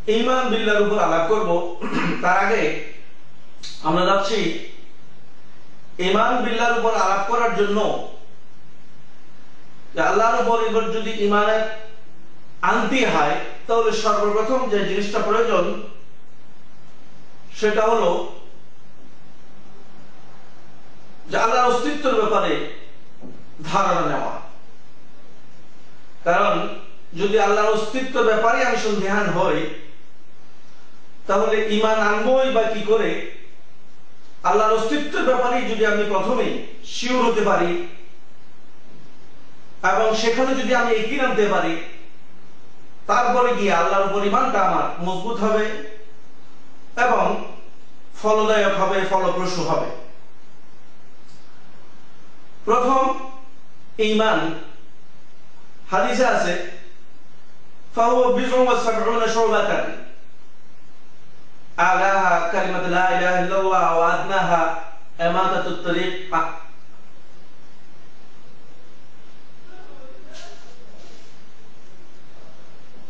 ঈমান বিল্লাহর উপর আলাপ করব তার আগে আমরা যাচ্ছি ঈমান বিল্লাহর উপর আলাপ করার জন্য যে আল্লাহর উপর এবার যদি ঈমানের আনতে হয় তাহলে সর্বপ্রথম যে জিনিসটা প্রয়োজন সেটা হলো যে আল্লাহর অস্তিত্বের ব্যাপারে ধারণা নেওয়া। কারণ যদি আল্লাহর অস্তিত্বের ব্যাপারে আমি সন্দিহান হই তাহলে ঈমান আনবই বা কি করে? আল্লাহর অস্তিত্বের ব্যাপারে যদি আমি প্রথমেই শিওর হতে পারি এবং সেখানে যদি আমি ইকিন আনতে পারি তারপরে গিয়ে আল্লাহর উপর ঈমানটা আমার মজবুত হবে এবং ফলদায়ক হবে, ফলপ্রসূ হবে। প্রথম ঈমান হাদিসে আছে ফাহুয়া বিজউন ওয়া সাবউনা শুবাতান আলাহা কালিমাতু লা ইলাহা ইল্লাল্লাহ ওয়া আদনাহা ইমাতাতুত তরিক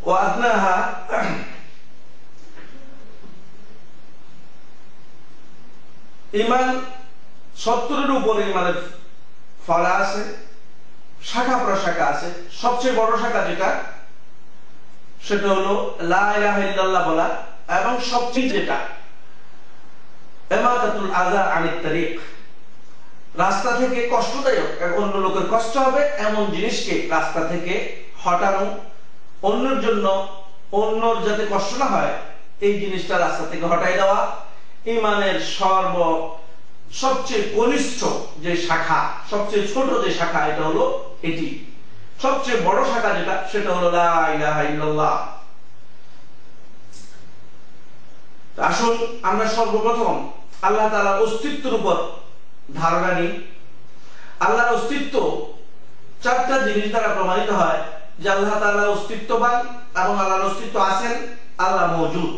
ওয়া আদনাহা ঈমান 70-এর উপরে ঈমানের ফলা আছে, শাখা প্রশাখা আছে। সবচেয়ে বড় শাখা যেটা সেটা হলো লা ইলাহা ইল্লাল্লাহ বলা, এবং সবচেয়ে যেটা ইমাতাতুল আযা আনিত তারিক, রাস্তা থেকে কষ্টদায়ক অন্য লোকের কষ্ট হবে এমন জিনিসকে রাস্তা থেকে হটানো, অন্যের জন্য অন্যর যাতে কষ্ট না হয় এই জিনিসটা রাস্তা থেকে হটাই দেওয়া ঈমানের সবচেয়ে কনিষ্ঠ যে শাখা, সবচেয়ে ছোট যে শাখা এটা হলো এটি। সবচেয়ে বড় শাখা যেটা সেটা হলো লা ইলাহা ইল্লাল্লাহ। আসুন আমরা সর্বপ্রথম আল্লাহ তাআলার অস্তিত্বের উপর ধারণা নিই। আল্লাহর অস্তিত্ব 4টা জিনিস দ্বারা প্রমাণিত হয় যে আল্লাহ তাআলা অস্তিত্ববান এবং আল্লাহর অস্তিত্ব আছেন, আল্লাহ মওজুদ।